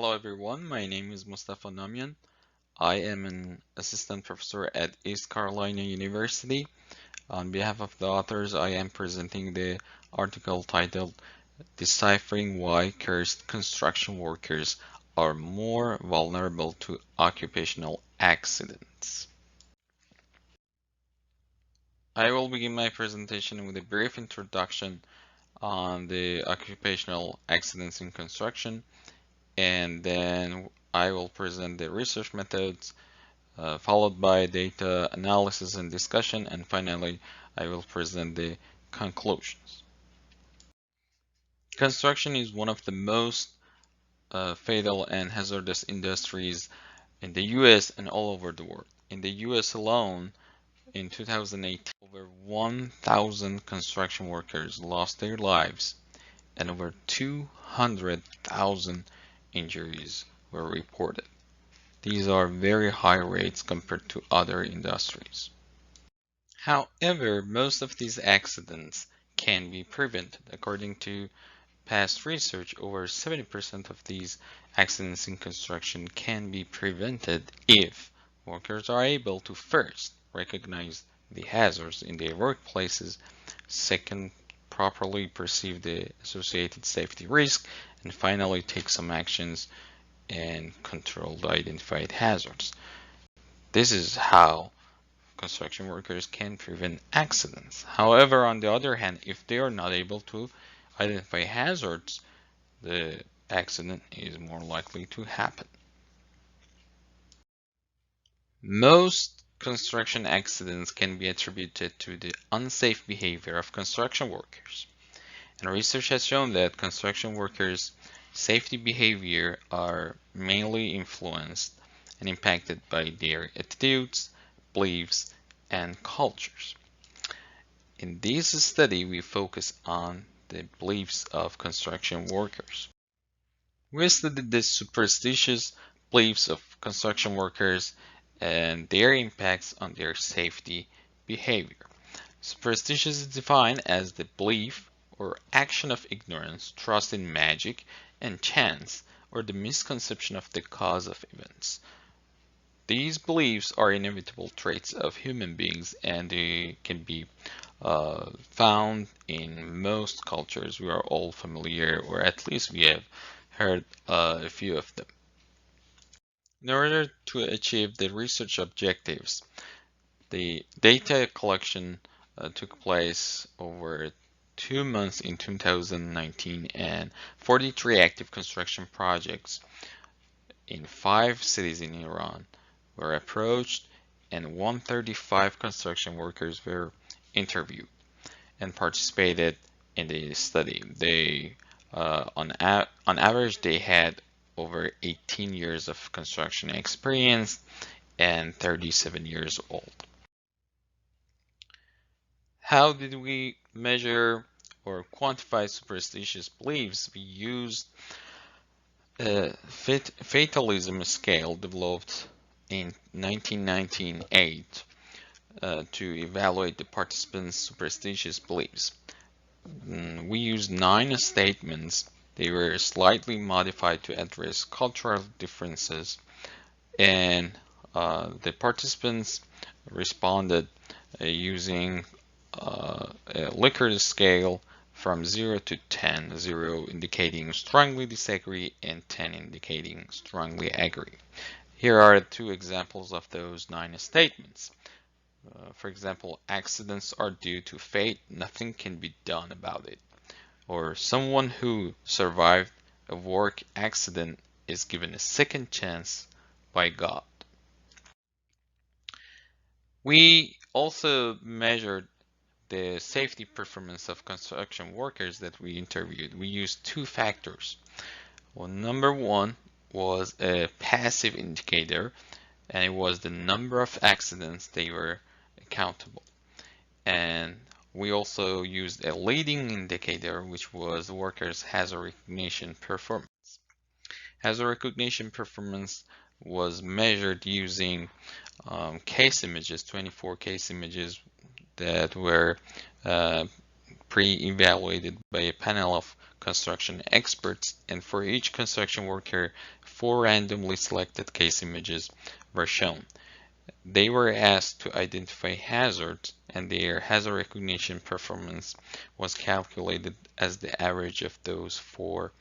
Hello everyone, my name is Mostafa Namian. I am an assistant professor at East Carolina University. On behalf of the authors, I am presenting the article titled Deciphering Why Cursed Construction Workers Are More Vulnerable to Occupational Accidents. I will begin my presentation with a brief introduction on the occupational accidents in construction, and then I will present the research methods, followed by data analysis and discussion, and finally I will present the conclusions. Construction is one of the most fatal and hazardous industries in the US and all over the world. In the US alone, in 2008, over 1,000 construction workers lost their lives and over 200,000 injuries were reported. These are very high rates compared to other industries. However, most of these accidents can be prevented. According to past research, over 70% of these accidents in construction can be prevented if workers are able to first recognize the hazards in their workplaces, second, properly perceive the associated safety risk, and finally take some actions and control the identified hazards. This is how construction workers can prevent accidents. However, on the other hand, if they are not able to identify hazards, the accident is more likely to happen. Most construction accidents can be attributed to the unsafe behavior of construction workers. And research has shown that construction workers' safety behavior are mainly influenced and impacted by their attitudes, beliefs, and cultures. In this study, we focus on the beliefs of construction workers. We studied the superstitious beliefs of construction workers and their impacts on their safety behavior. Superstitious is defined as the belief or action of ignorance, trust in magic and chance, or the misconception of the cause of events. These beliefs are inevitable traits of human beings, and they can be found in most cultures. We are all familiar, or at least we have heard a few of them. In order to achieve the research objectives, the data collection took place over 2 months in 2019, and 43 active construction projects in 5 cities in Iran were approached, and 135 construction workers were interviewed and participated in the study. They, on average, they had over 18 years of construction experience and 37 years old. How did we measure or quantify superstitious beliefs? We used a fatalism scale developed in 1998 to evaluate the participants' superstitious beliefs. We used 9 statements. They were slightly modified to address cultural differences, and the participants responded using a Likert scale from 0 to 10, 0 indicating strongly disagree and 10 indicating strongly agree. Here are 2 examples of those 9 statements. For example, accidents are due to fate, nothing can be done about it. Or someone who survived a work accident is given a second chance by God. We also measured the safety performance of construction workers that we interviewed. We used 2 factors. Well, number 1 was a passive indicator, and it was the number of accidents they were accountable. And we also used a leading indicator, which was workers' hazard recognition performance. Hazard recognition performance was measured using case images, 24 case images that were pre-evaluated by a panel of construction experts, and for each construction worker, 4 randomly selected case images were shown. They were asked to identify hazards, and their hazard recognition performance was calculated as the average of those 4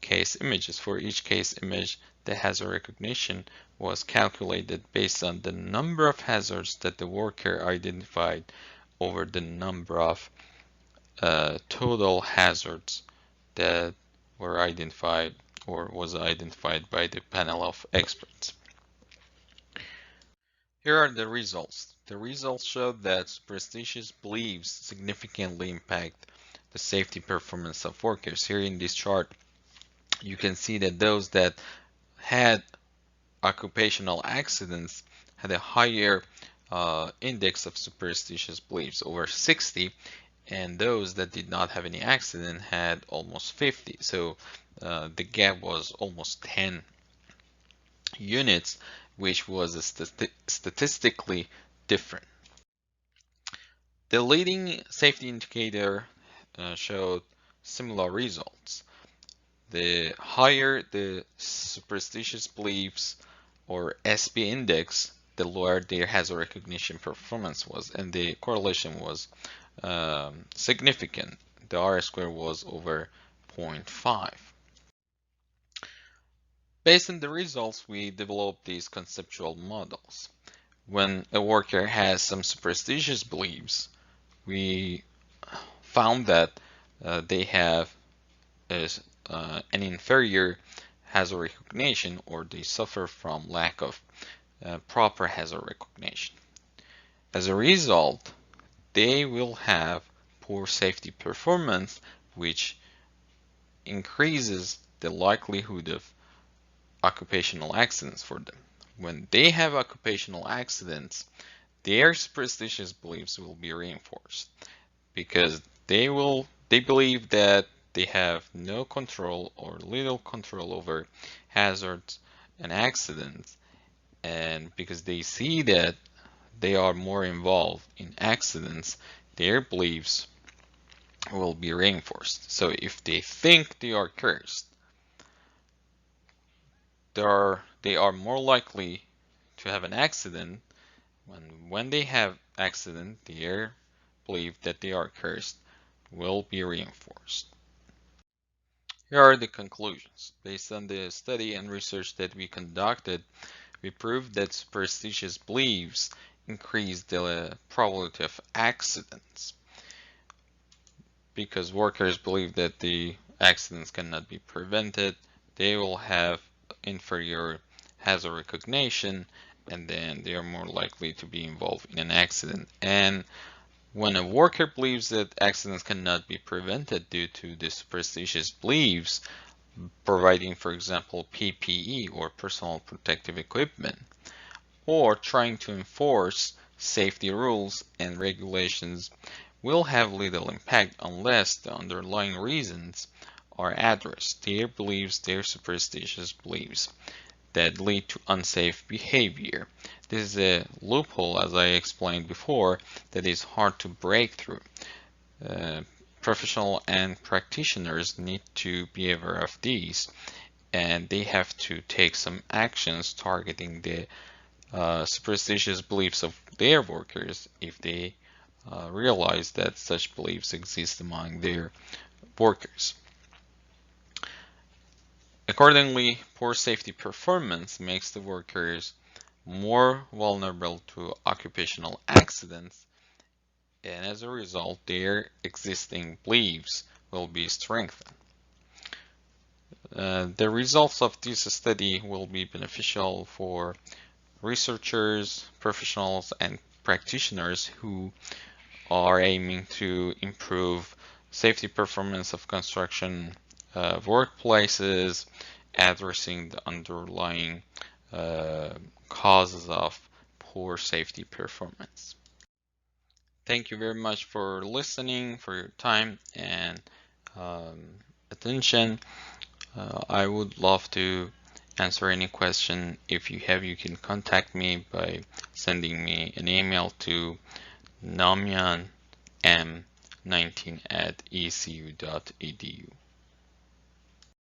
case images. For each case image, the hazard recognition was calculated based on the number of hazards that the worker identified over the number of total hazards that were identified or was identified by the panel of experts. Here are the results. The results showed that superstitious beliefs significantly impact the safety performance of workers. Here in this chart, you can see that those that had occupational accidents had a higher index of superstitious beliefs, over 60, and those that did not have any accident had almost 50. So the gap was almost 10 units, which was statistically different. The leading safety indicator showed similar results. The higher the superstitious beliefs or SP index, the lower their hazard recognition performance was, and the correlation was significant. The R-square was over 0.5. Based on the results, we developed these conceptual models. When a worker has some superstitious beliefs, we found that they have an inferior hazard recognition, or they suffer from lack of proper hazard recognition. As a result, they will have poor safety performance, which increases the likelihood of occupational accidents for them. When they have occupational accidents, their superstitious beliefs will be reinforced because they believe that they have no control or little control over hazards and accidents, and because they see that they are more involved in accidents, their beliefs will be reinforced. So if they think they are cursed, they are more likely to have an accident. When they have accident, their belief that they are cursed will be reinforced. Here are the conclusions. Based on the study and research that we conducted, we proved that superstitious beliefs increase the probability of accidents because workers believe that the accidents cannot be prevented. They will have inferior hazard recognition, and then they are more likely to be involved in an accident. And when a worker believes that accidents cannot be prevented due to the superstitious beliefs, providing, for example, PPE or personal protective equipment, or trying to enforce safety rules and regulations, will have little impact unless the underlying reasons are addressed. Their beliefs, their superstitious beliefs that lead to unsafe behavior. This is a loophole, as I explained before, that is hard to break through. Professional and practitioners need to be aware of these, and they have to take some actions targeting the superstitious beliefs of their workers if they realize that such beliefs exist among their workers. Accordingly, poor safety performance makes the workers more vulnerable to occupational accidents, and as a result, their existing beliefs will be strengthened. The results of this study will be beneficial for researchers, professionals, and practitioners who are aiming to improve safety performance of construction workplaces, addressing the underlying causes of poor safety performance. Thank you very much for listening, for your time and attention. I would love to answer any question. If you have, you can contact me by sending me an email to Namian 19 at ecu.edu.